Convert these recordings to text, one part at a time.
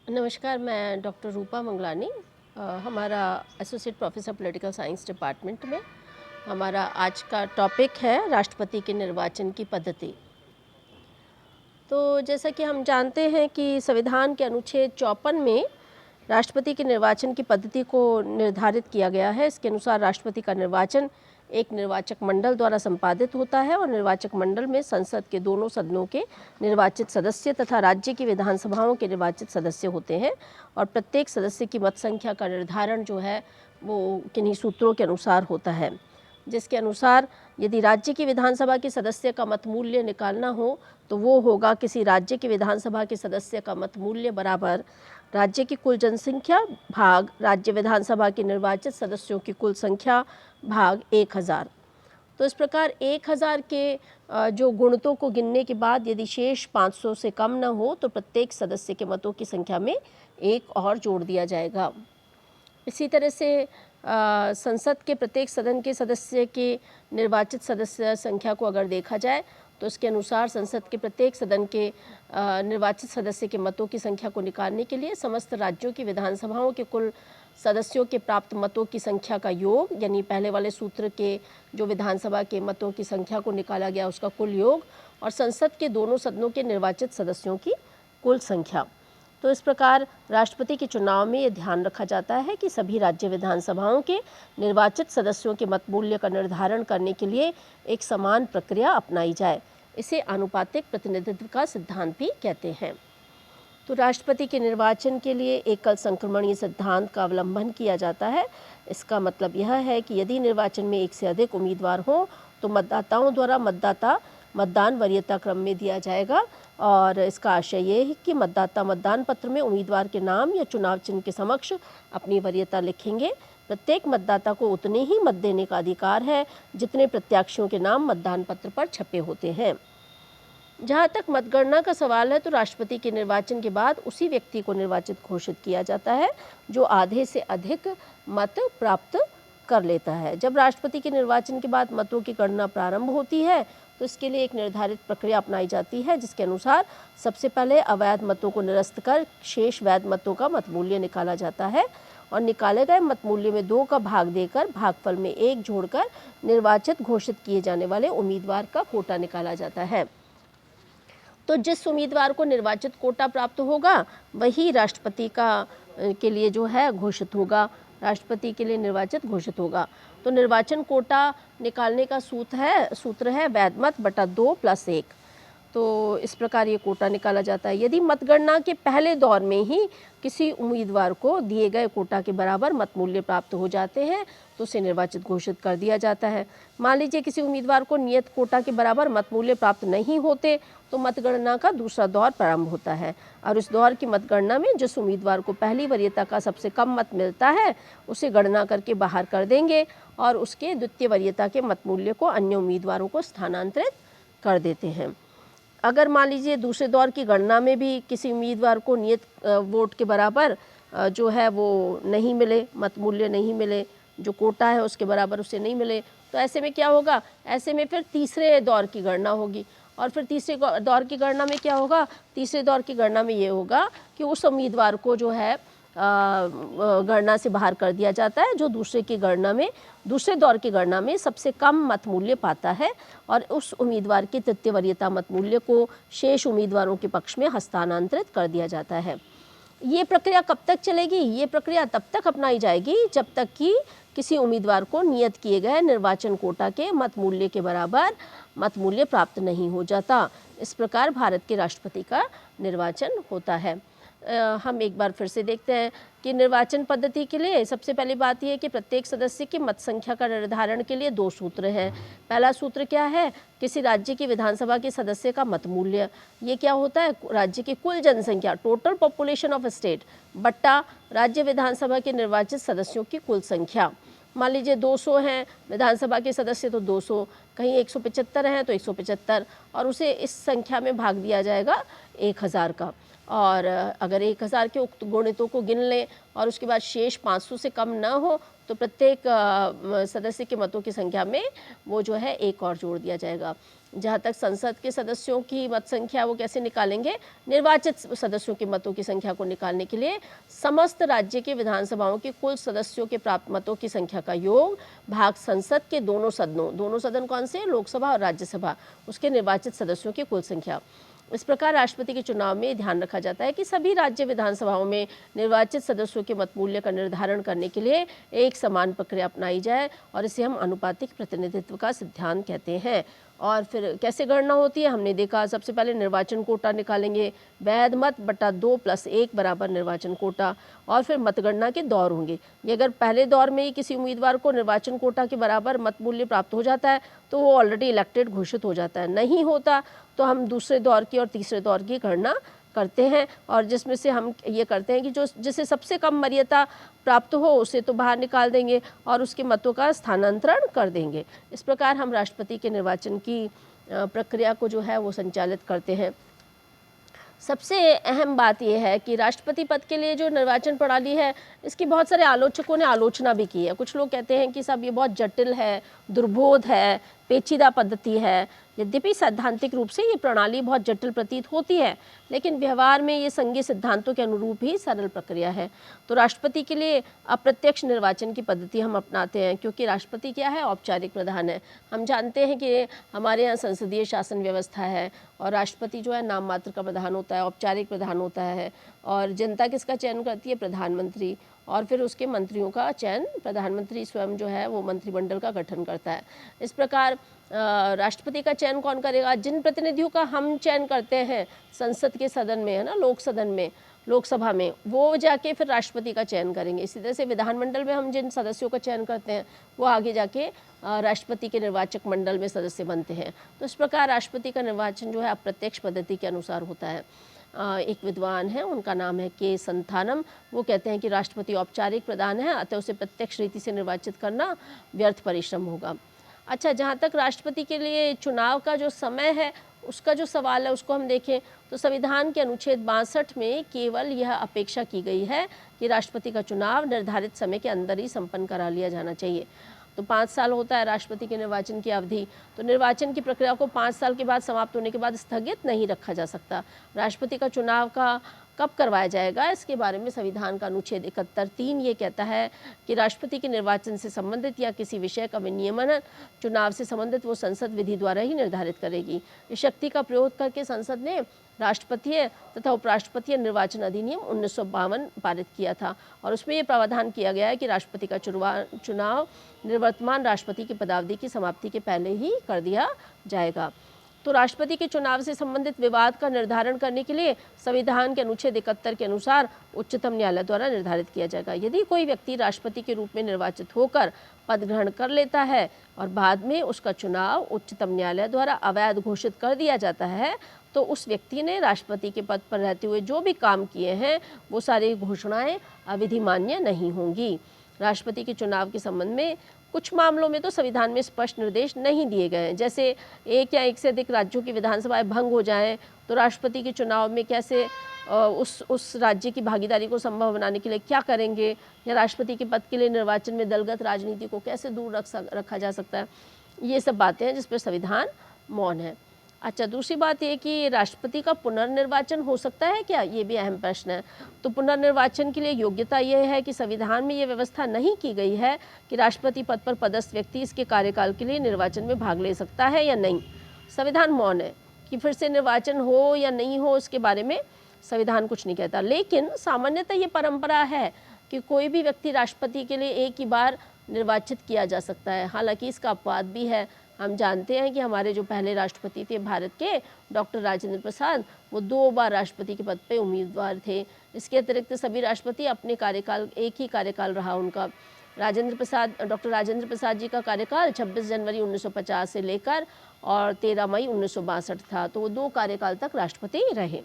नमस्कार, मैं डॉक्टर रूपा मंगलानी। हमारा associate professor political science department में हमारा आज का टॉपिक है राष्ट्रपति के निर्वाचन की पद्धति। तो जैसा कि हम जानते हैं कि संविधान के अनुच्छेद 54 में राष्ट्रपति के निर्वाचन की पद्धति को निर्धारित किया गया है। इसके अनुसार राष्ट्रपति का निर्वाचन एक निर्वाचक मंडल द्वारा संपादित होता है और निर्वाचक मंडल में संसद के दोनों सदनों के निर्वाचित सदस्य तथा राज्य की विधानसभाओं के निर्वाचित सदस्य होते हैं और प्रत्येक सदस्य की मत संख्या का निर्धारण जो है वो किन्हीं सूत्रों के अनुसार होता है, जिसके अनुसार यदि राज्य की विधानसभा के सदस्य का मत मूल्य निकालना हो तो वो होगा किसी राज्य की विधानसभा के सदस्य का मत मूल्य बराबर राज्य की कुल जनसंख्या भाग राज्य विधानसभा के निर्वाचित सदस्यों की कुल संख्या भाग 1000। तो इस प्रकार 1000 के जो गुणितों को गिनने के बाद यदि शेष 500 से कम न हो तो प्रत्येक सदस्य के मतों की संख्या में एक और जोड़ दिया जाएगा। इसी तरह से संसद के प्रत्येक सदन के सदस्य के निर्वाचित सदस्य संख्या को अगर देखा जाए तो इसके अनुसार संसद के प्रत्येक सदन के निर्वाचित सदस्य के मतों की संख्या को निकालने के लिए समस्त राज्यों की विधानसभाओं के कुल सदस्यों के प्राप्त मतों की संख्या का योग, यानी पहले वाले सूत्र के जो विधानसभा के मतों की संख्या को निकाला गया उसका कुल योग, और संसद के दोनों सदनों के निर्वाचित सदस्यों की कुल संख्या। तो इस प्रकार राष्ट्रपति के चुनाव में ये ध्यान रखा जाता है कि सभी राज्य विधानसभाओं के निर्वाचित सदस्यों के मत मूल्य का निर्धारण करने के लिए एक समान प्रक्रिया अपनाई जाए। इसे आनुपातिक प्रतिनिधित्व का सिद्धांत भी कहते हैं। तो राष्ट्रपति के निर्वाचन के लिए एकल संक्रमणीय सिद्धांत का अवलंबन किया जाता है। इसका मतलब यह है कि यदि निर्वाचन में एक से अधिक उम्मीदवार हों तो मतदाताओं द्वारा मतदान वरीयता क्रम में दिया जाएगा, और इसका आशय ये है कि मतदाता मतदान पत्र में उम्मीदवार के नाम या चुनाव चिन्ह के समक्ष अपनी वरीयता लिखेंगे। प्रत्येक मतदाता को उतने ही मत देने का अधिकार है जितने प्रत्याशियों के नाम मतदान पत्र पर छपे होते हैं। जहाँ तक मतगणना का सवाल है तो राष्ट्रपति के निर्वाचन के बाद उसी व्यक्ति को निर्वाचित घोषित किया जाता है जो आधे से अधिक मत प्राप्त कर लेता है। जब राष्ट्रपति के निर्वाचन के बाद मतों की गणना प्रारंभ होती है तो इसके लिए एक निर्धारित प्रक्रिया अपनाई जाती है, जिसके अनुसार सबसे पहले अवैध मतों को निरस्त कर शेष वैध मतों का मत मूल्य निकाला जाता है और निकाले गए मत मूल्य में 2 का भाग देकर भागफल में 1 जोड़कर निर्वाचित घोषित किए जाने वाले उम्मीदवार का कोटा निकाला जाता है। तो जिस उम्मीदवार को निर्वाचित कोटा प्राप्त होगा वही राष्ट्रपति के लिए जो है घोषित होगा, राष्ट्रपति के लिए निर्वाचित घोषित होगा। तो निर्वाचन कोटा निकालने का सूत्र है वैध मत बटा 2 + 1। तो इस प्रकार ये कोटा निकाला जाता है। यदि मतगणना के पहले दौर में ही किसी उम्मीदवार को दिए गए कोटा के बराबर मत मूल्य प्राप्त हो जाते हैं तो उसे निर्वाचित घोषित कर दिया जाता है। मान लीजिए किसी उम्मीदवार को नियत कोटा के बराबर मत मूल्य प्राप्त नहीं होते तो मतगणना का दूसरा दौर प्रारंभ होता है और इस दौर की मतगणना में जिस उम्मीदवार को पहली वरीयता का सबसे कम मत मिलता है उसे गणना करके बाहर कर देंगे और उसके द्वितीय वरीयता के मत मूल्य को अन्य उम्मीदवारों को स्थानांतरित कर देते हैं। अगर मान लीजिए दूसरे दौर की गणना में भी किसी उम्मीदवार को नियत वोट के बराबर जो है वो नहीं मिले, मत मूल्य नहीं मिले, जो कोटा है उसके बराबर उसे नहीं मिले, तो ऐसे में क्या होगा, ऐसे में फिर तीसरे दौर की गणना होगी और फिर तीसरे दौर की गणना में क्या होगा, तीसरे दौर की गणना में ये होगा कि उस उम्मीदवार को जो है गणना से बाहर कर दिया जाता है जो दूसरे दौर की गणना में सबसे कम मत मूल्य पाता है और उस उम्मीदवार की तृतीय वरीयता मत मूल्य को शेष उम्मीदवारों के पक्ष में हस्तांतरित कर दिया जाता है। ये प्रक्रिया कब तक चलेगी? ये प्रक्रिया तब तक अपनाई जाएगी जब तक कि किसी उम्मीदवार को नियत किए गए निर्वाचन कोटा के मत मूल्य के बराबर मत मूल्य प्राप्त नहीं हो जाता। इस प्रकार भारत के राष्ट्रपति का निर्वाचन होता है। हम एक बार फिर से देखते हैं कि निर्वाचन पद्धति के लिए सबसे पहली बात यह है कि प्रत्येक सदस्य की मत संख्या का निर्धारण के लिए 2 सूत्र हैं। पहला सूत्र क्या है? किसी राज्य की विधानसभा के सदस्य का मत मूल्य। ये क्या होता है? राज्य की कुल जनसंख्या, टोटल पॉपुलेशन ऑफ स्टेट, बट्टा राज्य विधानसभा के निर्वाचित सदस्यों की कुल संख्या। मान लीजिए 200 हैं विधानसभा के सदस्य तो 200, कहीं 175 हैं तो 175 और उसे इस संख्या में भाग दिया जाएगा 1000 का। और अगर 1000 के उक्त गुणितों को गिन लें और उसके बाद शेष 500 से कम ना हो तो प्रत्येक सदस्य के मतों की संख्या में वो जो है 1 और जोड़ दिया जाएगा। जहाँ तक संसद के सदस्यों की मत संख्या वो कैसे निकालेंगे, निर्वाचित सदस्यों की मतों की संख्या को निकालने के लिए समस्त राज्य के विधानसभाओं के कुल सदस्यों के प्राप्त मतों की संख्या का योग भाग संसद के दोनों सदनों, दोनों सदन कौन से, लोकसभा और राज्यसभा, उसके निर्वाचित सदस्यों की कुल संख्या। इस प्रकार राष्ट्रपति के चुनाव में ध्यान रखा जाता है कि सभी राज्य विधानसभाओं में निर्वाचित सदस्यों के मत मूल्य का निर्धारण करने के लिए एक समान प्रक्रिया अपनाई जाए और इसे हम अनुपातिक प्रतिनिधित्व का सिद्धांत कहते हैं। और फिर कैसे गणना होती है हमने देखा, सबसे पहले निर्वाचन कोटा निकालेंगे, वैध मत बटा 2 + 1 बराबर निर्वाचन कोटा, और फिर मतगणना के दौर होंगे। ये अगर पहले दौर में ही किसी उम्मीदवार को निर्वाचन कोटा के बराबर मत मूल्य प्राप्त हो जाता है तो वो ऑलरेडी इलेक्टेड घोषित हो जाता है, नहीं होता तो हम दूसरे दौर की और तीसरे दौर की गणना करते हैं, और जिसमें से हम ये करते हैं कि जो जिसे सबसे कम वरीयता प्राप्त हो उसे तो बाहर निकाल देंगे और उसके मतों का स्थानांतरण कर देंगे। इस प्रकार हम राष्ट्रपति के निर्वाचन की प्रक्रिया को जो है वो संचालित करते हैं। सबसे अहम बात यह है कि राष्ट्रपति पद के लिए जो निर्वाचन प्रणाली है इसकी बहुत सारे आलोचकों ने आलोचना भी की है। कुछ लोग कहते हैं कि सब ये बहुत जटिल है, दुर्बोध है, पेचीदा पद्धति है। यद्यपि सैद्धांतिक रूप से ये प्रणाली बहुत जटिल प्रतीत होती है, लेकिन व्यवहार में ये संघीय सिद्धांतों के अनुरूप ही सरल प्रक्रिया है। तो राष्ट्रपति के लिए अप्रत्यक्ष निर्वाचन की पद्धति हम अपनाते हैं, क्योंकि राष्ट्रपति क्या है, औपचारिक प्रधान है। हम जानते हैं कि हमारे यहाँ संसदीय शासन व्यवस्था है और राष्ट्रपति जो है नाम मात्र का प्रधान होता है, औपचारिक प्रधान होता है, और जनता किसका चयन करती है, प्रधानमंत्री, और फिर उसके मंत्रियों का चयन प्रधानमंत्री स्वयं जो है वो मंत्रिमंडल का गठन करता है। इस प्रकार राष्ट्रपति का चयन कौन करेगा, जिन प्रतिनिधियों का हम चयन करते हैं संसद के सदन में, है ना, लोक सदन में, लोकसभा में, वो जाके फिर राष्ट्रपति का चयन करेंगे। इसी तरह से विधानमंडल में हम जिन सदस्यों का चयन करते हैं वो आगे जाके राष्ट्रपति के निर्वाचक मंडल में सदस्य बनते हैं। तो इस प्रकार राष्ट्रपति का निर्वाचन जो है अप्रत्यक्ष पद्धति के अनुसार होता है। एक विद्वान है, उनका नाम है के संथानम, वो कहते हैं कि राष्ट्रपति औपचारिक प्रधान है, अतः उसे प्रत्यक्ष रीति से निर्वाचित करना व्यर्थ परिश्रम होगा। अच्छा, जहाँ तक राष्ट्रपति के लिए चुनाव का जो समय है उसका जो सवाल है उसको हम देखें तो संविधान के अनुच्छेद 62 में केवल यह अपेक्षा की गई है कि राष्ट्रपति का चुनाव निर्धारित समय के अंदर ही संपन्न करा लिया जाना चाहिए। तो 5 साल होता है राष्ट्रपति के निर्वाचन की अवधि, तो निर्वाचन की प्रक्रिया को 5 साल के बाद समाप्त होने के बाद स्थगित नहीं रखा जा सकता। राष्ट्रपति का चुनाव का कब करवाया जाएगा, इसके बारे में संविधान का अनुच्छेद 71(3) ये कहता है कि राष्ट्रपति के निर्वाचन से संबंधित या किसी विषय का विनियमन चुनाव से संबंधित वो संसद विधि द्वारा ही निर्धारित करेगी। इस शक्ति का प्रयोग करके संसद ने राष्ट्रपतीय तथा उपराष्ट्रपतीय निर्वाचन अधिनियम 1952 पारित किया था, और उसमें ये प्रावधान किया गया है कि राष्ट्रपति का चुनाव निवर्तमान राष्ट्रपति की पदावधि की समाप्ति के पहले ही कर दिया जाएगा। तो राष्ट्रपति के चुनाव से संबंधित विवाद का निर्धारण करने के लिए संविधान के अनुच्छेद 71 के अनुसार उच्चतम न्यायालय द्वारा निर्धारित किया जाएगा। यदि कोई व्यक्ति राष्ट्रपति के रूप में निर्वाचित होकर पद ग्रहण कर लेता है और बाद में उसका चुनाव उच्चतम न्यायालय द्वारा अवैध घोषित कर दिया जाता है, तो उस व्यक्ति ने राष्ट्रपति के पद पर रहते हुए जो भी काम किए हैं वो सारी घोषणाएं अविधिमान्य नहीं होंगी। राष्ट्रपति के चुनाव के संबंध में कुछ मामलों में तो संविधान में स्पष्ट निर्देश नहीं दिए गए हैं, जैसे एक या एक से अधिक राज्यों की विधानसभाएं भंग हो जाएं तो राष्ट्रपति के चुनाव में कैसे उस राज्य की भागीदारी को संभव बनाने के लिए क्या करेंगे, या राष्ट्रपति के पद के लिए निर्वाचन में दलगत राजनीति को कैसे दूर रखा जा सकता है। ये सब बातें हैं जिस पर संविधान मौन है। अच्छा, दूसरी बात ये कि राष्ट्रपति का पुनर्निर्वाचन हो सकता है क्या, ये भी अहम प्रश्न है। तो पुनर्निर्वाचन के लिए योग्यता यह है कि संविधान में ये व्यवस्था नहीं की गई है कि राष्ट्रपति पद पर पदस्थ व्यक्ति इसके कार्यकाल के लिए निर्वाचन में भाग ले सकता है या नहीं। संविधान मौन है कि फिर से निर्वाचन हो या नहीं हो, इसके बारे में संविधान कुछ नहीं कहता। लेकिन सामान्यतः ये परंपरा है कि कोई भी व्यक्ति राष्ट्रपति के लिए एक ही बार निर्वाचित किया जा सकता है। हालांकि इसका अपवाद भी है। हम जानते हैं कि हमारे जो पहले राष्ट्रपति थे भारत के, डॉक्टर राजेंद्र प्रसाद, वो 2 बार राष्ट्रपति के पद पे उम्मीदवार थे। इसके अतिरिक्त सभी राष्ट्रपति अपने कार्यकाल, एक ही कार्यकाल रहा उनका। डॉक्टर राजेंद्र प्रसाद जी का कार्यकाल 26 जनवरी 1950 से लेकर और 13 मई 1962 था, तो वो 2 कार्यकाल तक राष्ट्रपति रहे।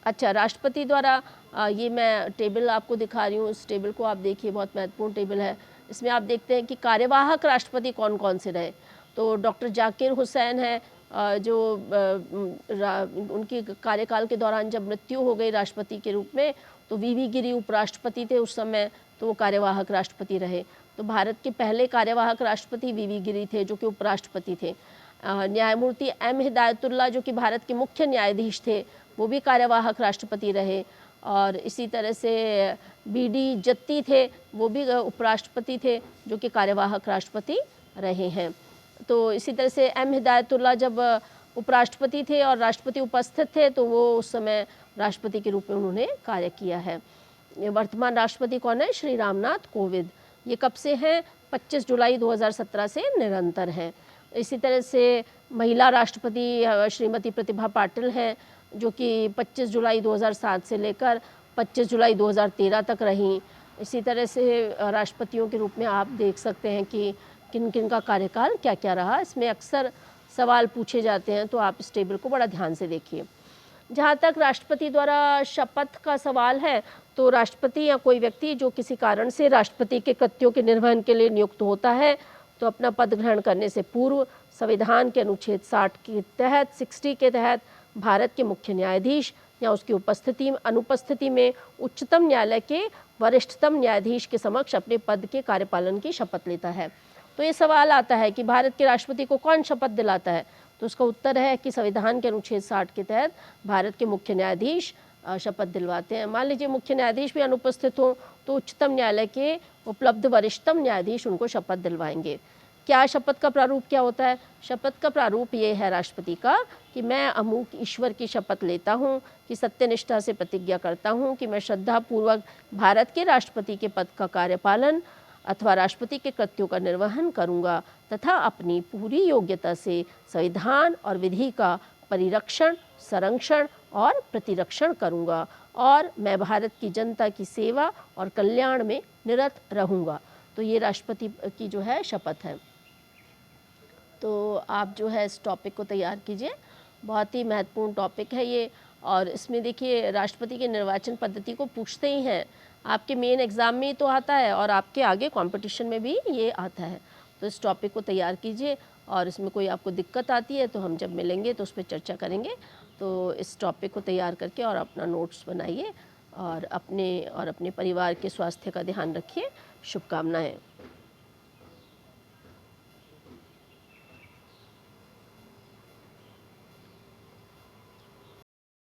अच्छा, राष्ट्रपति द्वारा ये मैं टेबल आपको दिखा रही हूँ, इस टेबल को आप देखिए, बहुत महत्वपूर्ण टेबल है। इसमें आप देखते हैं कि कार्यवाहक राष्ट्रपति कौन कौन से रहे। तो डॉक्टर जाकिर हुसैन है, जो उनकी कार्यकाल के दौरान जब मृत्यु हो गई राष्ट्रपति के रूप में, तो वीवी गिरी उपराष्ट्रपति थे उस समय, तो वो कार्यवाहक राष्ट्रपति रहे। तो भारत के पहले कार्यवाहक राष्ट्रपति वीवी गिरी थे, जो कि उपराष्ट्रपति थे। न्यायमूर्ति एम हिदायतुल्ला जो कि भारत के मुख्य न्यायाधीश थे, वो भी कार्यवाहक राष्ट्रपति रहे। और इसी तरह से बीडी जत्ती थे, वो भी उपराष्ट्रपति थे जो कि कार्यवाहक राष्ट्रपति रहे हैं। तो इसी तरह से एम हिदायतुल्ला जब उपराष्ट्रपति थे और राष्ट्रपति उपस्थित थे तो वो उस समय राष्ट्रपति के रूप में उन्होंने कार्य किया है। वर्तमान राष्ट्रपति कौन है? श्री रामनाथ कोविंद। ये कब से हैं? 25 जुलाई 2017 से निरंतर हैं। इसी तरह से महिला राष्ट्रपति श्रीमती प्रतिभा पाटिल हैं जो कि 25 जुलाई 2007 से लेकर 25 जुलाई 2013 तक रहीं। इसी तरह से राष्ट्रपतियों के रूप में आप देख सकते हैं कि किन किन का कार्यकाल क्या क्या रहा। इसमें अक्सर सवाल पूछे जाते हैं, तो आप इस टेबल को बड़ा ध्यान से देखिए। जहाँ तक राष्ट्रपति द्वारा शपथ का सवाल है, तो राष्ट्रपति या कोई व्यक्ति जो किसी कारण से राष्ट्रपति के कृत्यों के निर्वहन के लिए नियुक्त होता है, तो अपना पद ग्रहण करने से पूर्व संविधान के अनुच्छेद 60 के तहत भारत के मुख्य न्यायाधीश या उसकी अनुपस्थिति में उच्चतम न्यायालय के वरिष्ठतम न्यायाधीश के समक्ष अपने पद के कार्यपालन की शपथ लेता है। तो ये सवाल आता है कि भारत के राष्ट्रपति को कौन शपथ दिलाता है? तो उसका उत्तर है कि संविधान के अनुच्छेद 60 के तहत भारत के मुख्य न्यायाधीश शपथ दिलवाते हैं। मान लीजिए मुख्य न्यायाधीश भी अनुपस्थित हो तो उच्चतम न्यायालय के उपलब्ध वरिष्ठतम न्यायाधीश उनको शपथ दिलवाएंगे। क्या शपथ का प्रारूप क्या होता है? शपथ का प्रारूप ये है राष्ट्रपति का कि मैं अमूक ईश्वर की शपथ लेता हूँ कि सत्यनिष्ठा से प्रतिज्ञा करता हूँ कि मैं श्रद्धापूर्वक भारत के राष्ट्रपति के पद का कार्यपालन अथवा राष्ट्रपति के कृत्यों का निर्वहन करूँगा तथा अपनी पूरी योग्यता से संविधान और विधि का परिरक्षण, संरक्षण और प्रतिरक्षण करूँगा और मैं भारत की जनता की सेवा और कल्याण में निरत रहूँगा। तो ये राष्ट्रपति की जो है शपथ है। तो आप जो है इस टॉपिक को तैयार कीजिए, बहुत ही महत्वपूर्ण टॉपिक है ये। और इसमें देखिए राष्ट्रपति के निर्वाचन पद्धति को पूछते ही हैं, आपके मेन एग्ज़ाम में तो आता है और आपके आगे कंपटीशन में भी ये आता है। तो इस टॉपिक को तैयार कीजिए और इसमें कोई आपको दिक्कत आती है तो हम जब मिलेंगे तो उस पर चर्चा करेंगे। तो इस टॉपिक को तैयार करके और अपना नोट्स बनाइए और अपने परिवार के स्वास्थ्य का ध्यान रखिए। शुभकामनाएँ।